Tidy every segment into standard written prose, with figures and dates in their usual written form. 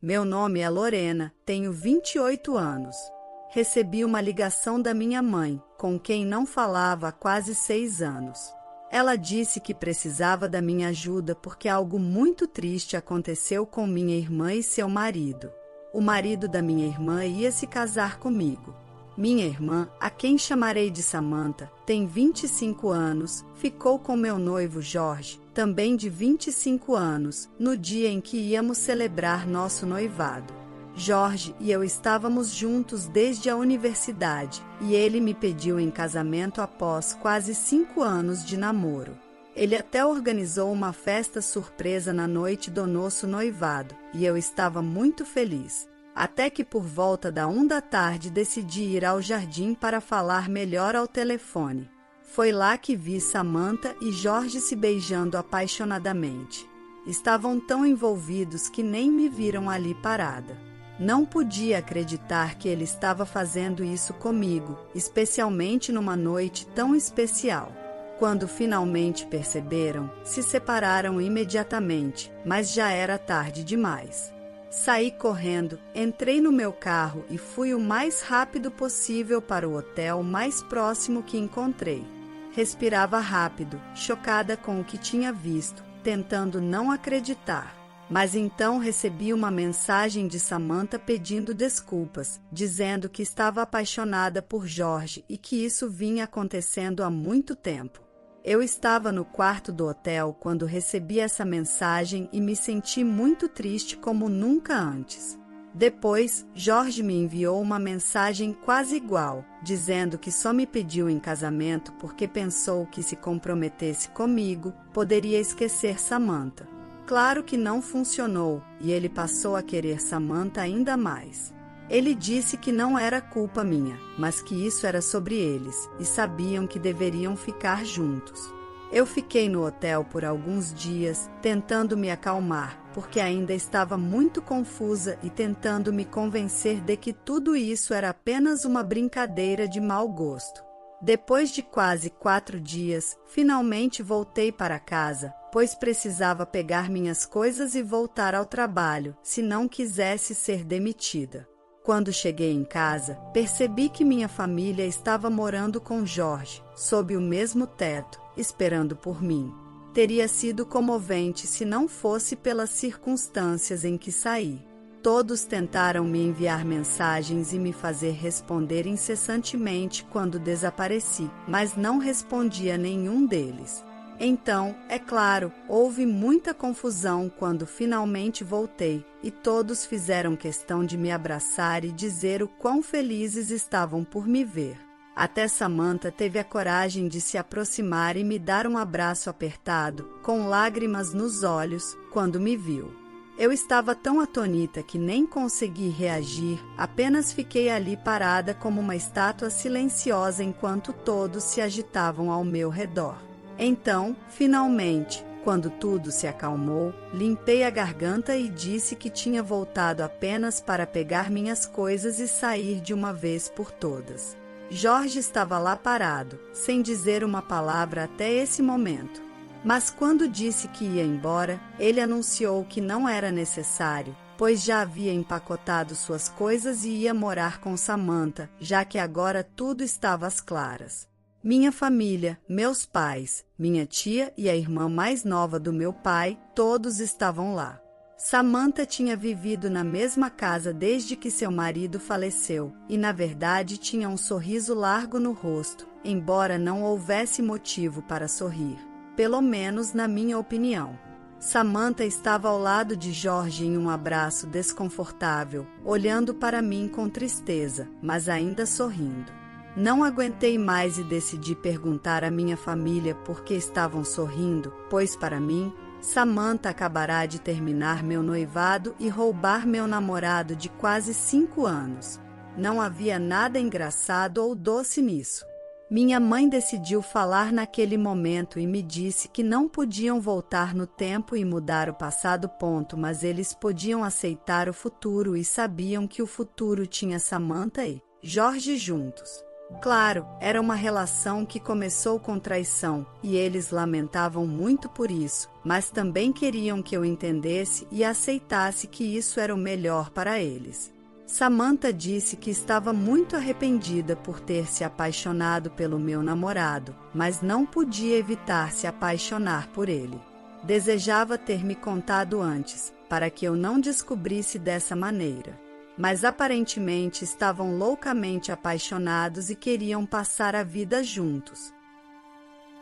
Meu nome é Lorena, tenho 28 anos. Recebi uma ligação da minha mãe, com quem não falava há quase 6 anos. Ela disse que precisava da minha ajuda porque algo muito triste aconteceu com minha irmã e seu marido. O marido da minha irmã ia se casar comigo. Minha irmã, a quem chamarei de Samantha, tem 25 anos, ficou com meu noivo Jorge, também de 25 anos, no dia em que íamos celebrar nosso noivado. Jorge e eu estávamos juntos desde a universidade, e ele me pediu em casamento após quase 5 anos de namoro. Ele até organizou uma festa surpresa na noite do nosso noivado, e eu estava muito feliz. Até que por volta da 1 da tarde decidi ir ao jardim para falar melhor ao telefone. Foi lá que vi Samantha e Jorge se beijando apaixonadamente. Estavam tão envolvidos que nem me viram ali parada. Não podia acreditar que ele estava fazendo isso comigo, especialmente numa noite tão especial. Quando finalmente perceberam, se separaram imediatamente, mas já era tarde demais. Saí correndo, entrei no meu carro e fui o mais rápido possível para o hotel mais próximo que encontrei. Respirava rápido, chocada com o que tinha visto, tentando não acreditar. Mas então recebi uma mensagem de Samantha pedindo desculpas, dizendo que estava apaixonada por Jorge e que isso vinha acontecendo há muito tempo. Eu estava no quarto do hotel quando recebi essa mensagem e me senti muito triste como nunca antes. Depois, Jorge me enviou uma mensagem quase igual, dizendo que só me pediu em casamento porque pensou que se comprometesse comigo, poderia esquecer Samantha. Claro que não funcionou e ele passou a querer Samantha ainda mais. Ele disse que não era culpa minha, mas que isso era sobre eles, e sabiam que deveriam ficar juntos. Eu fiquei no hotel por alguns dias, tentando me acalmar, porque ainda estava muito confusa e tentando me convencer de que tudo isso era apenas uma brincadeira de mau gosto. Depois de quase 4 dias, finalmente voltei para casa, pois precisava pegar minhas coisas e voltar ao trabalho, se não quisesse ser demitida. Quando cheguei em casa, percebi que minha família estava morando com Jorge, sob o mesmo teto, esperando por mim. Teria sido comovente se não fosse pelas circunstâncias em que saí. Todos tentaram me enviar mensagens e me fazer responder incessantemente quando desapareci, mas não respondi a nenhum deles. Então, é claro, houve muita confusão quando finalmente voltei, e todos fizeram questão de me abraçar e dizer o quão felizes estavam por me ver. Até Samantha teve a coragem de se aproximar e me dar um abraço apertado, com lágrimas nos olhos, quando me viu. Eu estava tão atonita que nem consegui reagir, apenas fiquei ali parada como uma estátua silenciosa enquanto todos se agitavam ao meu redor. Então, finalmente, quando tudo se acalmou, limpei a garganta e disse que tinha voltado apenas para pegar minhas coisas e sair de uma vez por todas. Jorge estava lá parado, sem dizer uma palavra até esse momento. Mas quando disse que ia embora, ele anunciou que não era necessário, pois já havia empacotado suas coisas e ia morar com Samantha, já que agora tudo estava às claras. Minha família, meus pais, minha tia e a irmã mais nova do meu pai, todos estavam lá. Samantha tinha vivido na mesma casa desde que seu marido faleceu e, na verdade, tinha um sorriso largo no rosto, embora não houvesse motivo para sorrir, pelo menos na minha opinião. Samantha estava ao lado de Jorge em um abraço desconfortável, olhando para mim com tristeza, mas ainda sorrindo. Não aguentei mais e decidi perguntar à minha família por que estavam sorrindo, pois para mim, Samantha acabará de terminar meu noivado e roubar meu namorado de quase 5 anos. Não havia nada engraçado ou doce nisso. Minha mãe decidiu falar naquele momento e me disse que não podiam voltar no tempo e mudar o passado, mas eles podiam aceitar o futuro e sabiam que o futuro tinha Samantha e Jorge juntos. Claro, era uma relação que começou com traição, e eles lamentavam muito por isso, mas também queriam que eu entendesse e aceitasse que isso era o melhor para eles. Samantha disse que estava muito arrependida por ter se apaixonado pelo meu namorado, mas não podia evitar se apaixonar por ele. Desejava ter me contado antes, para que eu não descobrisse dessa maneira. Mas aparentemente estavam loucamente apaixonados e queriam passar a vida juntos.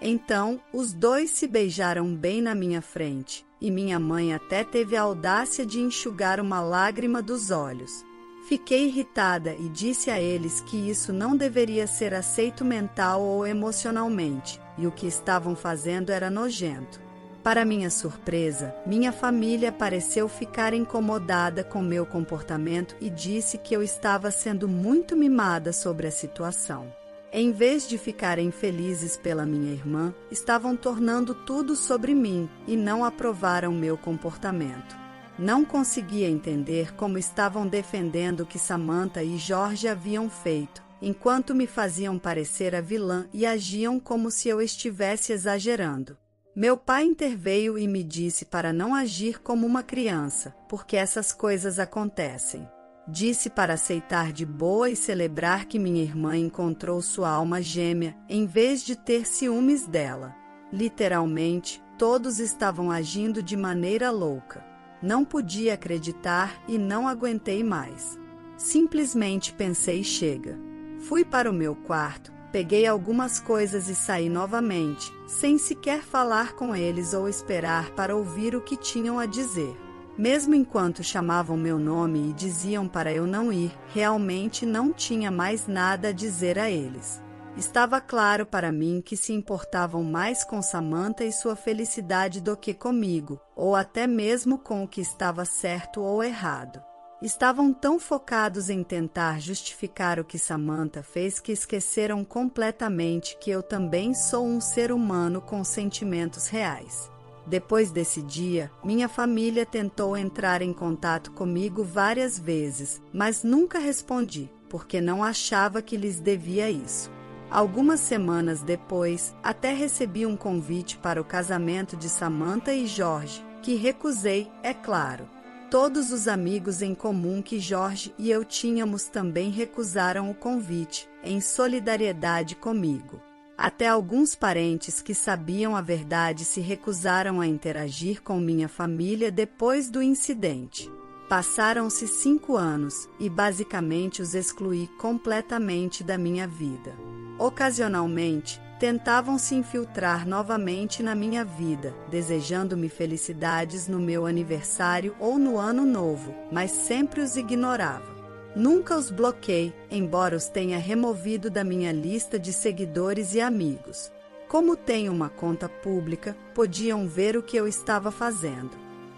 Então, os dois se beijaram bem na minha frente, e minha mãe até teve a audácia de enxugar uma lágrima dos olhos. Fiquei irritada e disse a eles que isso não deveria ser aceito mental ou emocionalmente, e o que estavam fazendo era nojento. Para minha surpresa, minha família pareceu ficar incomodada com meu comportamento e disse que eu estava sendo muito mimada sobre a situação. Em vez de ficarem felizes pela minha irmã, estavam tornando tudo sobre mim e não aprovaram meu comportamento. Não conseguia entender como estavam defendendo o que Samantha e Jorge haviam feito, enquanto me faziam parecer a vilã e agiam como se eu estivesse exagerando. Meu pai interveio e me disse para não agir como uma criança, porque essas coisas acontecem. Disse para aceitar de boa e celebrar que minha irmã encontrou sua alma gêmea, em vez de ter ciúmes dela. Literalmente, todos estavam agindo de maneira louca. Não podia acreditar e não aguentei mais. Simplesmente pensei: chega. Fui para o meu quarto, peguei algumas coisas e saí novamente, sem sequer falar com eles ou esperar para ouvir o que tinham a dizer. Mesmo enquanto chamavam meu nome e diziam para eu não ir, realmente não tinha mais nada a dizer a eles. Estava claro para mim que se importavam mais com Samantha e sua felicidade do que comigo, ou até mesmo com o que estava certo ou errado. Estavam tão focados em tentar justificar o que Samantha fez que esqueceram completamente que eu também sou um ser humano com sentimentos reais. Depois desse dia, minha família tentou entrar em contato comigo várias vezes, mas nunca respondi, porque não achava que lhes devia isso. Algumas semanas depois, até recebi um convite para o casamento de Samantha e Jorge, que recusei, é claro. Todos os amigos em comum que Jorge e eu tínhamos também recusaram o convite, em solidariedade comigo. Até alguns parentes que sabiam a verdade se recusaram a interagir com minha família depois do incidente. Passaram-se 5 anos e basicamente os excluí completamente da minha vida. Ocasionalmente, tentavam se infiltrar novamente na minha vida, desejando-me felicidades no meu aniversário ou no ano novo, mas sempre os ignorava. Nunca os bloqueei, embora os tenha removido da minha lista de seguidores e amigos. Como tenho uma conta pública, podiam ver o que eu estava fazendo.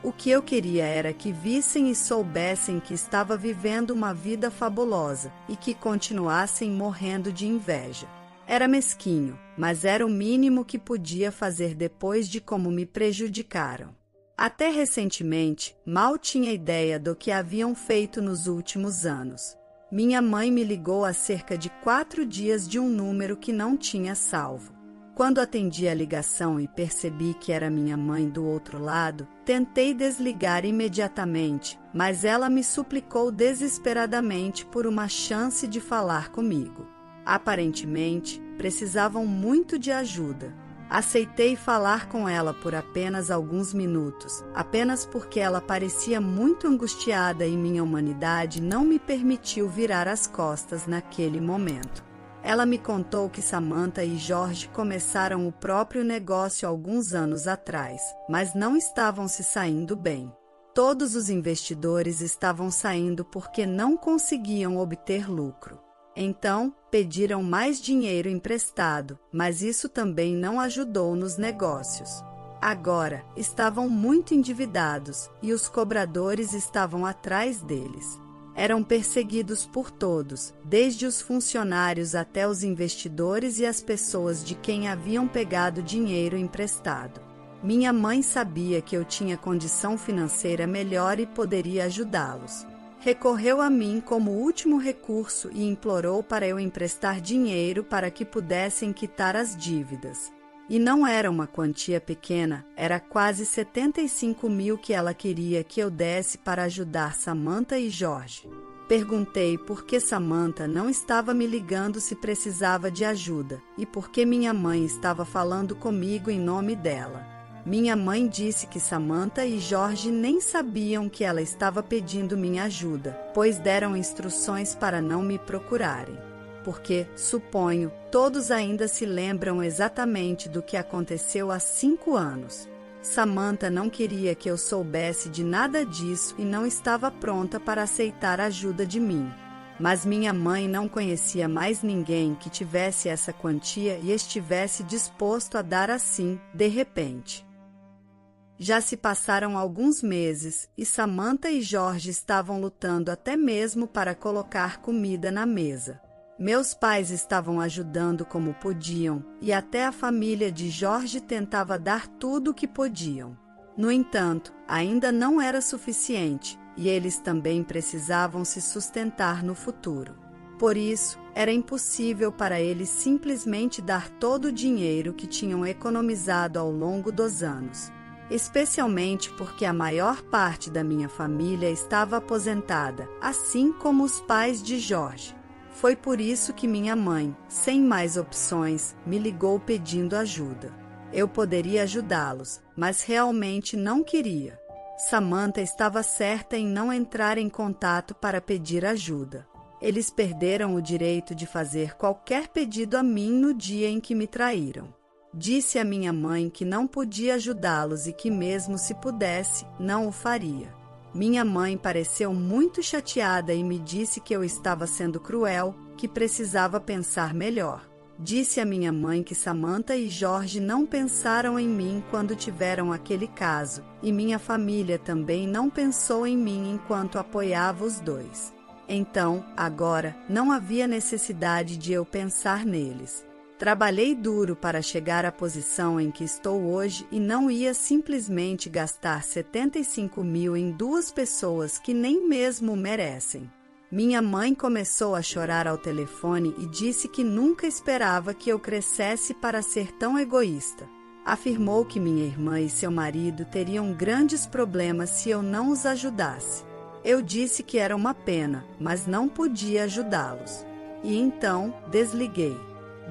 O que eu queria era que vissem e soubessem que estava vivendo uma vida fabulosa e que continuassem morrendo de inveja. Era mesquinho, mas era o mínimo que podia fazer depois de como me prejudicaram. Até recentemente, mal tinha ideia do que haviam feito nos últimos anos. Minha mãe me ligou há cerca de 4 dias de um número que não tinha salvo. Quando atendi a ligação e percebi que era minha mãe do outro lado, tentei desligar imediatamente, mas ela me suplicou desesperadamente por uma chance de falar comigo. Aparentemente, precisavam muito de ajuda. Aceitei falar com ela por apenas alguns minutos, apenas porque ela parecia muito angustiada e minha humanidade não me permitiu virar as costas naquele momento. Ela me contou que Samantha e Jorge começaram o próprio negócio alguns anos atrás, mas não estavam se saindo bem. Todos os investidores estavam saindo porque não conseguiam obter lucro. Então, pediram mais dinheiro emprestado, mas isso também não ajudou nos negócios. Agora, estavam muito endividados e os cobradores estavam atrás deles. Eram perseguidos por todos, desde os funcionários até os investidores e as pessoas de quem haviam pegado dinheiro emprestado. Minha mãe sabia que eu tinha condição financeira melhor e poderia ajudá-los. Recorreu a mim como último recurso e implorou para eu emprestar dinheiro para que pudessem quitar as dívidas. E não era uma quantia pequena, era quase 75 mil que ela queria que eu desse para ajudar Samantha e Jorge. Perguntei por que Samantha não estava me ligando se precisava de ajuda e por que minha mãe estava falando comigo em nome dela. Minha mãe disse que Samantha e Jorge nem sabiam que ela estava pedindo minha ajuda, pois deram instruções para não me procurarem. Porque, suponho, todos ainda se lembram exatamente do que aconteceu há 5 anos. Samantha não queria que eu soubesse de nada disso e não estava pronta para aceitar ajuda de mim. Mas minha mãe não conhecia mais ninguém que tivesse essa quantia e estivesse disposto a dar assim, de repente. Já se passaram alguns meses e Samantha e Jorge estavam lutando até mesmo para colocar comida na mesa. Meus pais estavam ajudando como podiam, e até a família de Jorge tentava dar tudo o que podiam. No entanto, ainda não era suficiente, e eles também precisavam se sustentar no futuro. Por isso, era impossível para eles simplesmente dar todo o dinheiro que tinham economizado ao longo dos anos. Especialmente porque a maior parte da minha família estava aposentada, assim como os pais de Jorge. Foi por isso que minha mãe, sem mais opções, me ligou pedindo ajuda. Eu poderia ajudá-los, mas realmente não queria. Samantha estava certa em não entrar em contato para pedir ajuda. Eles perderam o direito de fazer qualquer pedido a mim no dia em que me traíram. Disse a minha mãe que não podia ajudá-los e que mesmo se pudesse, não o faria. Minha mãe pareceu muito chateada e me disse que eu estava sendo cruel, que precisava pensar melhor. Disse a minha mãe que Samantha e Jorge não pensaram em mim quando tiveram aquele caso, e minha família também não pensou em mim enquanto apoiava os dois. Então, agora, não havia necessidade de eu pensar neles. Trabalhei duro para chegar à posição em que estou hoje e não ia simplesmente gastar 75 mil em 2 pessoas que nem mesmo merecem. Minha mãe começou a chorar ao telefone e disse que nunca esperava que eu crescesse para ser tão egoísta. Afirmou que minha irmã e seu marido teriam grandes problemas se eu não os ajudasse. Eu disse que era uma pena, mas não podia ajudá-los. E então desliguei.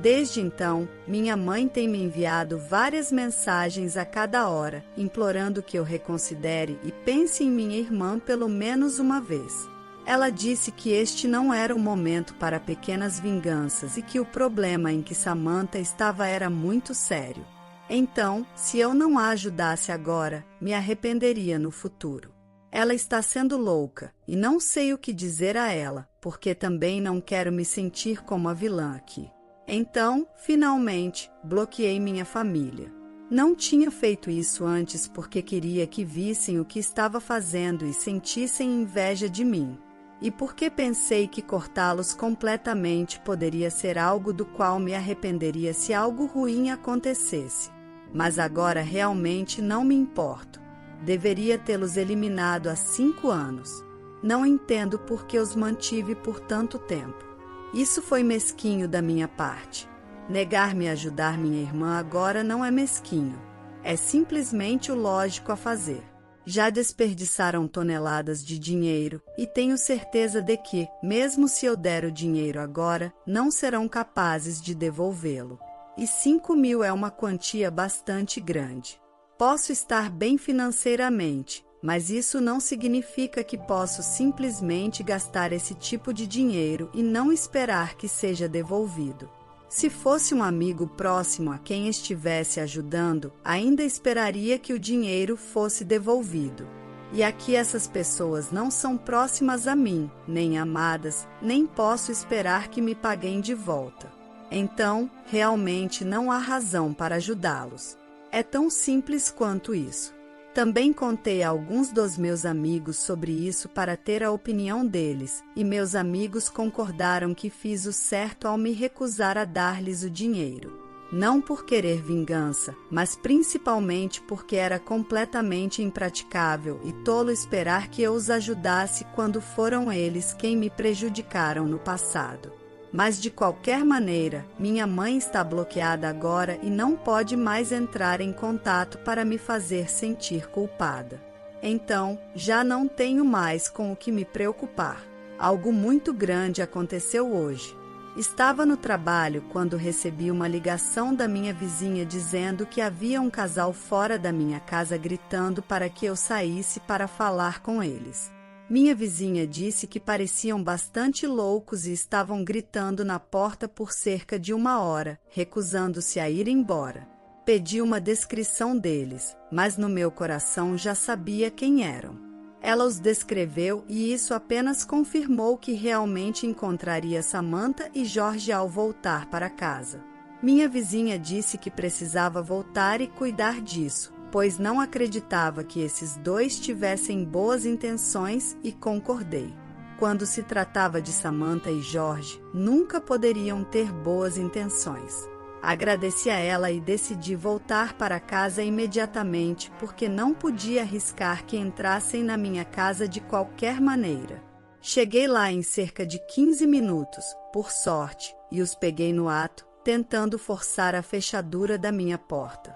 Desde então, minha mãe tem me enviado várias mensagens a cada hora, implorando que eu reconsidere e pense em minha irmã pelo menos uma vez. Ela disse que este não era o momento para pequenas vinganças e que o problema em que Samantha estava era muito sério. Então, se eu não a ajudasse agora, me arrependeria no futuro. Ela está sendo louca e não sei o que dizer a ela, porque também não quero me sentir como a vilã aqui. Então, finalmente, bloqueei minha família. Não tinha feito isso antes porque queria que vissem o que estava fazendo e sentissem inveja de mim. E porque pensei que cortá-los completamente poderia ser algo do qual me arrependeria se algo ruim acontecesse. Mas agora realmente não me importo. Deveria tê-los eliminado há 5 anos. Não entendo por que os mantive por tanto tempo. Isso foi mesquinho da minha parte. Negar-me a ajudar minha irmã agora não é mesquinho. É simplesmente o lógico a fazer. Já desperdiçaram toneladas de dinheiro e tenho certeza de que, mesmo se eu der o dinheiro agora, não serão capazes de devolvê-lo. E 5 mil é uma quantia bastante grande. Posso estar bem financeiramente, mas isso não significa que posso simplesmente gastar esse tipo de dinheiro e não esperar que seja devolvido. Se fosse um amigo próximo a quem estivesse ajudando, ainda esperaria que o dinheiro fosse devolvido. E aqui essas pessoas não são próximas a mim, nem amadas, nem posso esperar que me paguem de volta. Então, realmente não há razão para ajudá-los. É tão simples quanto isso. Também contei a alguns dos meus amigos sobre isso para ter a opinião deles, e meus amigos concordaram que fiz o certo ao me recusar a dar-lhes o dinheiro. não por querer vingança, mas principalmente porque era completamente impraticável e tolo esperar que eu os ajudasse quando foram eles quem me prejudicaram no passado. Mas de qualquer maneira, minha mãe está bloqueada agora e não pode mais entrar em contato para me fazer sentir culpada. Então, já não tenho mais com o que me preocupar. Algo muito grande aconteceu hoje. Estava no trabalho quando recebi uma ligação da minha vizinha dizendo que havia um casal fora da minha casa gritando para que eu saísse para falar com eles. Minha vizinha disse que pareciam bastante loucos e estavam gritando na porta por cerca de 1 hora, recusando-se a ir embora. Pedi uma descrição deles, mas no meu coração já sabia quem eram. Ela os descreveu e isso apenas confirmou que realmente encontraria Samantha e Jorge ao voltar para casa. Minha vizinha disse que precisava voltar e cuidar disso, pois não acreditava que esses dois tivessem boas intenções e concordei. Quando se tratava de Samantha e Jorge, nunca poderiam ter boas intenções. Agradeci a ela e decidi voltar para casa imediatamente porque não podia arriscar que entrassem na minha casa de qualquer maneira. Cheguei lá em cerca de 15 minutos, por sorte, e os peguei no ato, tentando forçar a fechadura da minha porta.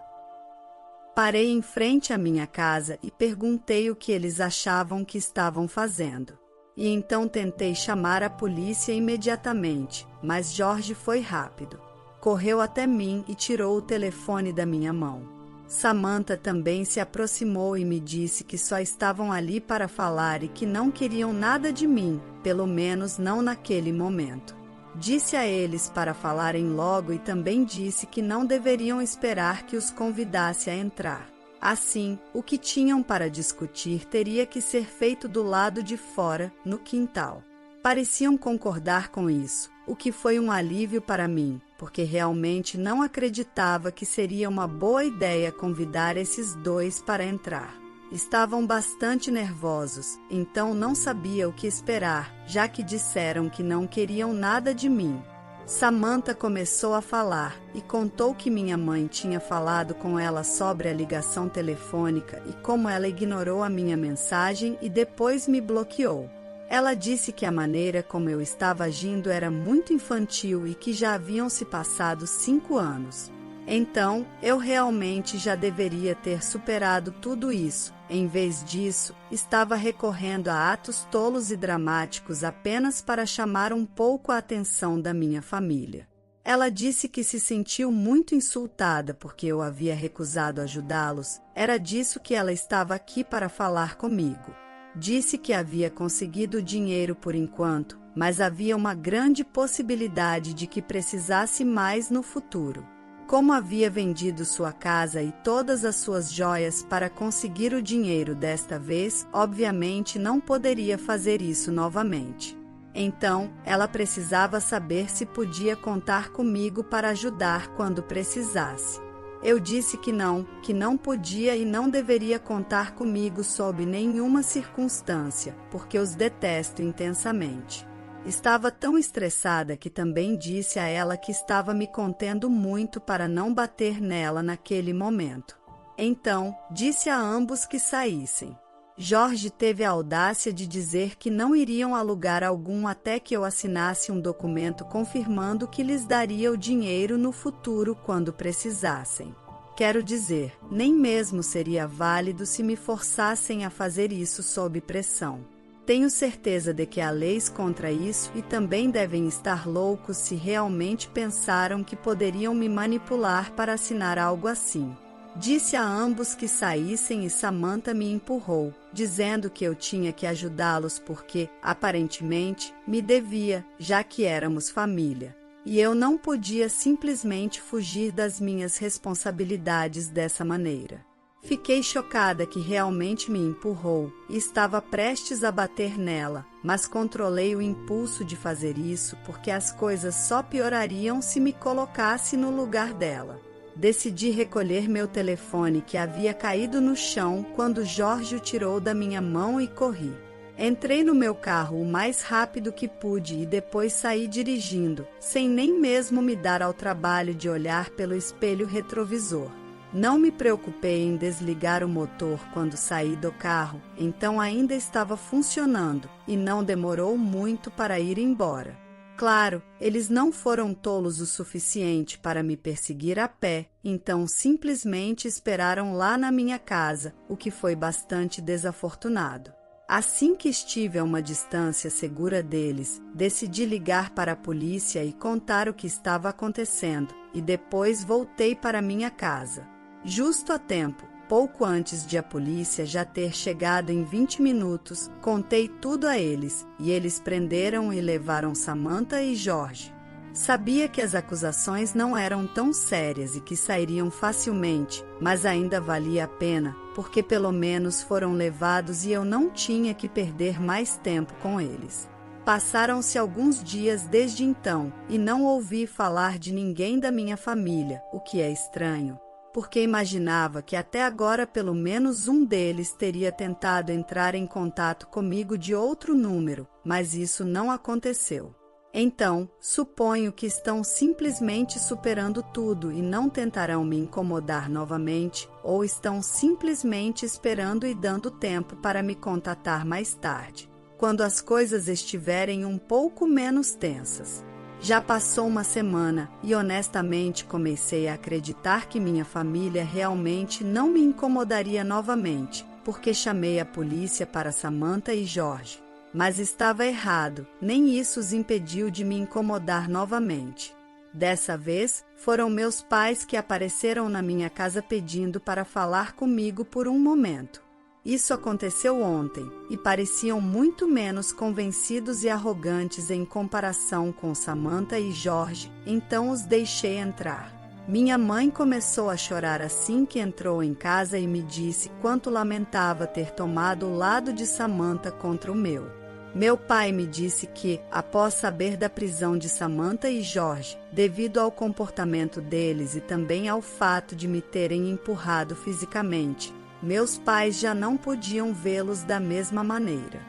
Parei em frente à minha casa e perguntei o que eles achavam que estavam fazendo. E então tentei chamar a polícia imediatamente, mas Jorge foi rápido. Correu até mim e tirou o telefone da minha mão. Samantha também se aproximou e me disse que só estavam ali para falar e que não queriam nada de mim, pelo menos não naquele momento. Disse a eles para falarem logo e também disse que não deveriam esperar que os convidasse a entrar. Assim, o que tinham para discutir teria que ser feito do lado de fora, no quintal. Pareciam concordar com isso, o que foi um alívio para mim, porque realmente não acreditava que seria uma boa ideia convidar esses dois para entrar. Estavam bastante nervosos, então não sabia o que esperar, já que disseram que não queriam nada de mim. Samantha começou a falar e contou que minha mãe tinha falado com ela sobre a ligação telefônica e como ela ignorou a minha mensagem e depois me bloqueou. Ela disse que a maneira como eu estava agindo era muito infantil e que já haviam se passado 5 anos. Então, eu realmente já deveria ter superado tudo isso. Em vez disso, estava recorrendo a atos tolos e dramáticos apenas para chamar um pouco a atenção da minha família. Ela disse que se sentiu muito insultada porque eu havia recusado ajudá-los. Era disso que ela estava aqui para falar comigo. Disse que havia conseguido dinheiro por enquanto, mas havia uma grande possibilidade de que precisasse mais no futuro. Como havia vendido sua casa e todas as suas joias para conseguir o dinheiro desta vez, obviamente não poderia fazer isso novamente. Então, ela precisava saber se podia contar comigo para ajudar quando precisasse. Eu disse que não podia e não deveria contar comigo sob nenhuma circunstância, porque os detesto intensamente. Estava tão estressada que também disse a ela que estava me contendo muito para não bater nela naquele momento. Então, disse a ambos que saíssem. Jorge teve a audácia de dizer que não iriam a lugar algum até que eu assinasse um documento confirmando que lhes daria o dinheiro no futuro quando precisassem. Quero dizer, nem mesmo seria válido se me forçassem a fazer isso sob pressão. Tenho certeza de que há leis contra isso e também devem estar loucos se realmente pensaram que poderiam me manipular para assinar algo assim. Disse a ambos que saíssem e Samantha me empurrou, dizendo que eu tinha que ajudá-los porque, aparentemente, me devia, já que éramos família. E eu não podia simplesmente fugir das minhas responsabilidades dessa maneira. Fiquei chocada que realmente me empurrou e estava prestes a bater nela, mas controlei o impulso de fazer isso porque as coisas só piorariam se me colocasse no lugar dela. Decidi recolher meu telefone que havia caído no chão quando Jorge o tirou da minha mão e corri. Entrei no meu carro o mais rápido que pude e depois saí dirigindo, sem nem mesmo me dar ao trabalho de olhar pelo espelho retrovisor. Não me preocupei em desligar o motor quando saí do carro, então ainda estava funcionando e não demorou muito para ir embora. Claro, eles não foram tolos o suficiente para me perseguir a pé, então simplesmente esperaram lá na minha casa, o que foi bastante desafortunado. Assim que estive a uma distância segura deles, decidi ligar para a polícia e contar o que estava acontecendo, e depois voltei para minha casa. Justo a tempo, pouco antes de a polícia já ter chegado em 20 minutos, contei tudo a eles, e eles prenderam e levaram Samantha e Jorge. Sabia que as acusações não eram tão sérias e que sairiam facilmente, mas ainda valia a pena, porque pelo menos foram levados e eu não tinha que perder mais tempo com eles. Passaram-se alguns dias desde então, e não ouvi falar de ninguém da minha família, o que é estranho, porque imaginava que até agora pelo menos um deles teria tentado entrar em contato comigo de outro número, mas isso não aconteceu. Então, suponho que estão simplesmente superando tudo e não tentarão me incomodar novamente, ou estão simplesmente esperando e dando tempo para me contatar mais tarde, quando as coisas estiverem um pouco menos tensas. Já passou uma semana e honestamente comecei a acreditar que minha família realmente não me incomodaria novamente, porque chamei a polícia para Samantha e Jorge. Mas estava errado, nem isso os impediu de me incomodar novamente. Dessa vez, foram meus pais que apareceram na minha casa pedindo para falar comigo por um momento. Isso aconteceu ontem, e pareciam muito menos convencidos e arrogantes em comparação com Samantha e Jorge, então os deixei entrar. Minha mãe começou a chorar assim que entrou em casa e me disse quanto lamentava ter tomado o lado de Samantha contra o meu. Meu pai me disse que, após saber da prisão de Samantha e Jorge, devido ao comportamento deles e também ao fato de me terem empurrado fisicamente, meus pais já não podiam vê-los da mesma maneira.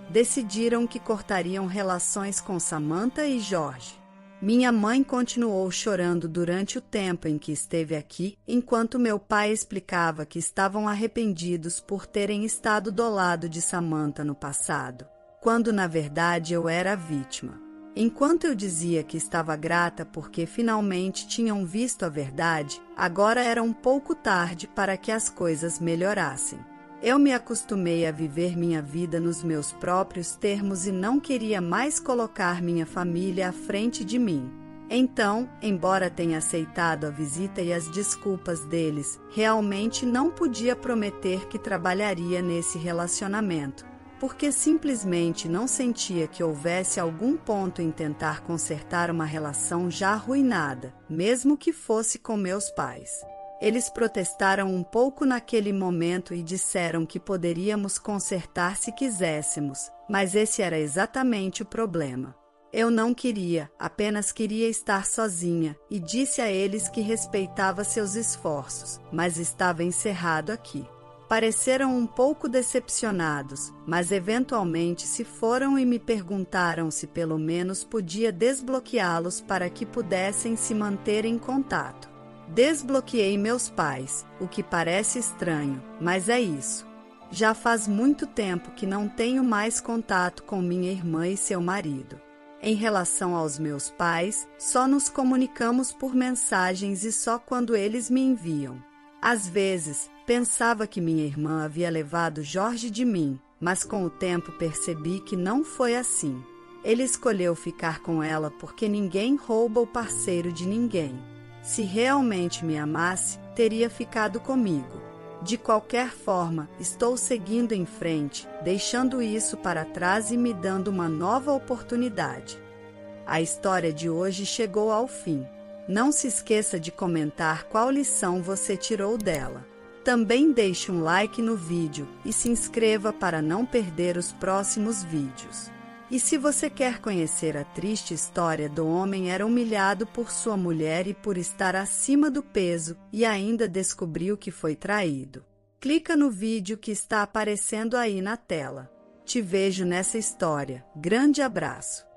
Decidiram que cortariam relações com Samantha e Jorge. Minha mãe continuou chorando durante o tempo em que esteve aqui, enquanto meu pai explicava que estavam arrependidos por terem estado do lado de Samantha no passado, quando na verdade eu era a vítima. Enquanto eu dizia que estava grata porque finalmente tinham visto a verdade, agora era um pouco tarde para que as coisas melhorassem. Eu me acostumei a viver minha vida nos meus próprios termos e não queria mais colocar minha família à frente de mim. Então, embora tenha aceitado a visita e as desculpas deles, realmente não podia prometer que trabalharia nesse relacionamento, porque simplesmente não sentia que houvesse algum ponto em tentar consertar uma relação já arruinada, mesmo que fosse com meus pais. Eles protestaram um pouco naquele momento e disseram que poderíamos consertar se quiséssemos, mas esse era exatamente o problema. Eu não queria, apenas queria estar sozinha, e disse a eles que respeitava seus esforços, mas estava encerrado aqui. Pareceram um pouco decepcionados, mas eventualmente se foram e me perguntaram se pelo menos podia desbloqueá-los para que pudessem se manter em contato. Desbloqueei meus pais, o que parece estranho, mas é isso. Já faz muito tempo que não tenho mais contato com minha irmã e seu marido. Em relação aos meus pais, só nos comunicamos por mensagens e só quando eles me enviam. Às vezes, pensava que minha irmã havia levado Jorge de mim, mas com o tempo percebi que não foi assim. Ele escolheu ficar com ela porque ninguém rouba o parceiro de ninguém. Se realmente me amasse, teria ficado comigo. De qualquer forma, estou seguindo em frente, deixando isso para trás e me dando uma nova oportunidade. A história de hoje chegou ao fim. Não se esqueça de comentar qual lição você tirou dela. Também deixe um like no vídeo e se inscreva para não perder os próximos vídeos. E se você quer conhecer a triste história do homem era humilhado por sua mulher e por estar acima do peso e ainda descobriu que foi traído, clica no vídeo que está aparecendo aí na tela. Te vejo nessa história. Grande abraço.